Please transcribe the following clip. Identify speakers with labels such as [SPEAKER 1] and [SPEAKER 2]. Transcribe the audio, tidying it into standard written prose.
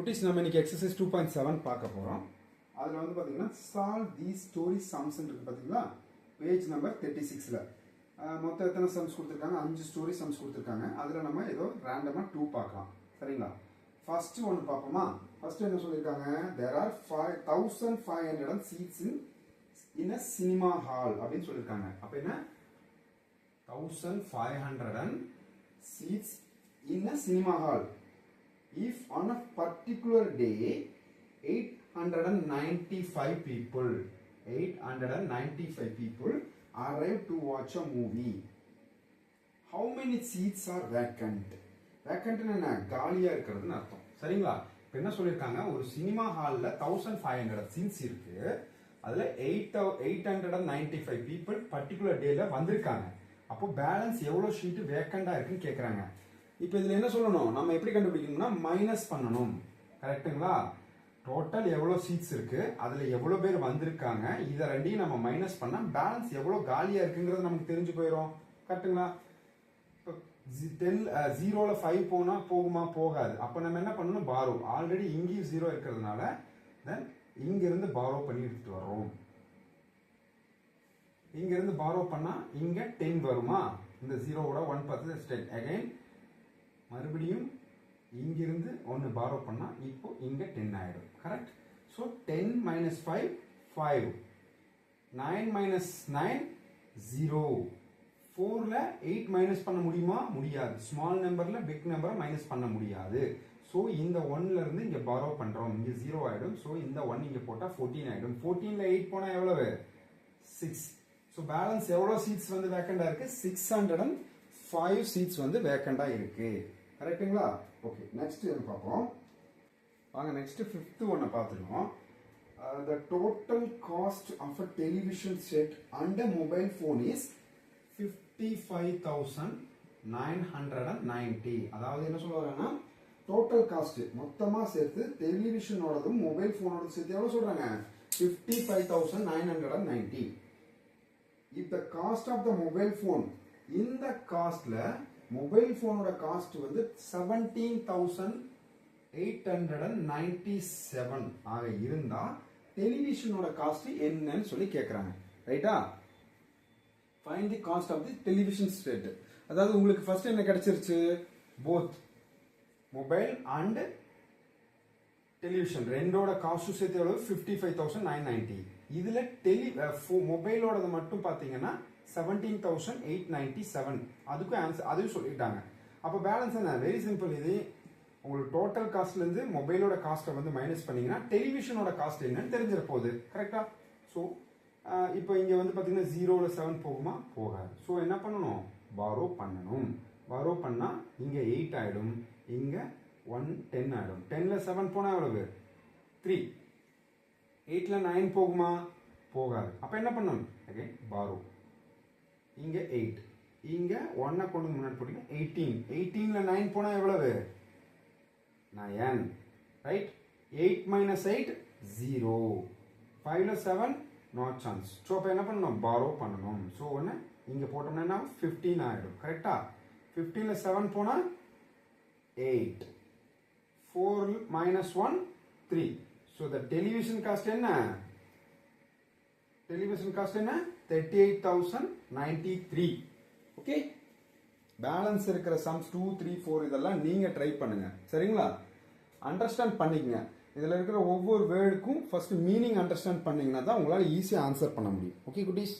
[SPEAKER 1] குட்டீஸ் நம்ம இன்னைக்கு எக்ஸசைஸ் 2.7 பார்க்க போகிறோம். அதில் வந்து பார்த்தீங்கன்னா சால்வ் தி ஸ்டோரி சம்ஸ் இருக்கு பார்த்தீங்களா, பேஜ் நம்பர் 36ல் மொத்தம் எத்தனை சம்ஸ் கொடுத்துருக்காங்க? 5 ஸ்டோரி சம்ஸ் கொடுத்துருக்காங்க. அதில் நம்ம ஏதோ ரேண்டமாக 2 பார்க்கலாம். சரிங்களா? ஃபர்ஸ்ட் ஒன்று பார்ப்போமா? ஃபர்ஸ்ட் என்ன சொல்லியிருக்காங்க? There are 1500 seats in a cinema hall அப்படின்னு சொல்லியிருக்காங்க. அப்போ என்ன? 1500 seats in a cinema hall. If on a particular day 895 people arrive to watch a movie, how many seats are vacant? Vacant என்ன? காலியா இருக்கிறதுன்னு அர்த்தம். சரிங்களா? இப்போ என்ன சொல்லியிருக்காங்க? ஒரு சினிமா ஹாலில் 1500 சீட்ஸ் இருக்கு. அதில் 895 people பர்டிகுலர் டேல வந்திருக்காங்க. அப்போ பேலன்ஸ் எவ்வளோ ஷீட்டு வேக்கண்டா இருக்குன்னு கேட்குறாங்க. இப்போ இதில் என்ன சொல்லணும்? நம்ம எப்படி கண்டுபிடிக்கணும்னா மைனஸ் பண்ணணும். கரெக்டுங்களா? டோட்டல் எவ்வளோ சீட்ஸ் இருக்கு, அதில் எவ்வளோ பேர் வந்திருக்காங்க, இதை ரெண்டையும் நம்ம மைனஸ் பண்ணால் பேலன்ஸ் எவ்வளோ காலியாக இருக்குங்கிறது நமக்கு தெரிஞ்சு போயிடும். கரெக்டுங்களா? இப்போ 0ல் 5 போனால் போகுமா? போகாது. அப்போ நம்ம என்ன பண்ணணும்? பாரோ. ஆல்ரெடி இங்கேயும் 0 இருக்கிறதுனால தென் இங்கிருந்து பாரோ பண்ணி எடுத்துட்டு வர்றோம். இங்கிருந்து பாரோ பண்ணா இங்க 10 வருமா? இந்த 0வோட 1 பார்த்து 10. அகைன் மறுபடியும் இங்கிருந்து 1 பாரோ பண்ணா இப்போ இங்க 10 ஆயிடும். Correct? So 10 minus 5 5, 9 minus 9 0. 4ல 8 minus பண்ண முடியுமா? முடியாது. ஸ்மால் நம்பர்ல பிக் நம்பரை மைனஸ் பண்ண முடியாது. ஸோ இந்த 1ல இருந்து இங்க பாரோ பண்றோம். இங்க 0 ஆயிடும். ஸோ இந்த 1 இங்க போட்டா 14 ஆயிடும். 14ல 8 போனா எவ்வளவு? 6. ஸோ பேலன்ஸ் எவ்வளோ சீட்ஸ் வந்து வேக்கண்டா இருக்கு? 605 சீட்ஸ் வந்து வேக்கண்டா இருக்கு. கரெக்டுங்களா? ஓகே, நெக்ஸ்ட் என்ன பார்ப்போம் வாங்க. நெக்ஸ்ட் 5th ஒன்னை பார்த்துருவோம். The total cost of a television set and a mobile phone is 55,990. அதாவது என்ன சொல்றாங்கன்னா, டோட்டல் காஸ்ட் மொத்தமா சேர்த்து டெலிவிஷனோடதும் மொபைல் போனோட சேர்த்து எவ்வளவு சொல்றாங்க? 55,990. If the cost of the mobile phone, இந்த காஸ்ட்ல மொபைல் போனோட காஸ்ட் வந்து 17,897 ஆக இருந்தா டெலிவிஷனோட காஸ்ட் என்னன்னு சொல்லி கேக்குறாங்க. ரைட்டா? Find the cost of the television set. அதாவது உங்களுக்கு ஃபர்ஸ்ட் என்ன கிடைச்சிருச்சு? போத் மொபைல் அண்ட் டெலிவிஷன் ரெண்டோட காஸ்ட் சேர்த்து எவ்வளவு? 55,990. இதுல மொபைலோட மட்டும் பாத்தீங்கன்னா 17,897. அதுக்கும் ஆன்சர் அதையும் சொல்லிட்டாங்க. அப்போ பேலன்ஸ் என்ன? Very simple. இது உங்களுக்கு டோட்டல் காஸ்ட்ல இருந்து மொபைலோட காஸ்ட்டை வந்து மைனஸ் பண்ணீங்கன்னா டெலிவிஷனோட காஸ்ட் என்னன்னு தெரிஞ்சிட போகுது. கரெக்டா? ஸோ இப்போ இங்க வந்து பாத்தீங்கன்னா 0ல 7 போகுமா? போகாது. ஸோ என்ன பண்ணணும்? பாரோ பண்ணணும். பாரோ பண்ணா இங்க 8 ஆயிடும், இங்க 1 10 ஆயிடும். 10ல 7 போனா எவ்வளவு? 3. 8ல 9 போகுமா? போகாது. அப்ப என்ன பண்ணணும்? அகைன் பாரோ. இங்க 8, இங்க 1 கொண்டு முன்னாடி போட்டீங்க 18. 18ல 9 போனா எவ்வளவு? 9. Right? 8 minus 8 0. 5ல 7 not chance. So அப்ப என்ன பண்ணணும்? பாரோ பண்ணணும். ஸோ ஒன்று இங்க போட்டோம்னா 15 ஆயிடும். கரெக்டா? 15ல 7 போனா 8. 4 minus 1 3. So the television cost என்ன? Television cost என்ன? 38,093. ஓகே, பேலன்ஸ் இருக்கிற சம்ஸ் 2 3 4 இதெல்லாம் நீங்க ட்ரை பண்ணுங்க. சரிங்களா? அண்டர்ஸ்டாண்ட் பண்ணிக்கங்க. இதுல இருக்கிற ஒவ்வொரு வேர்டுக்கும் ஃபர்ஸ்ட் மீனிங் அண்டர்ஸ்டாண்ட் பண்ணீங்கன்னா தான் உங்களால ஈஸியா ஆன்சர் பண்ண முடியும். ஓகே குட்டீஸ்?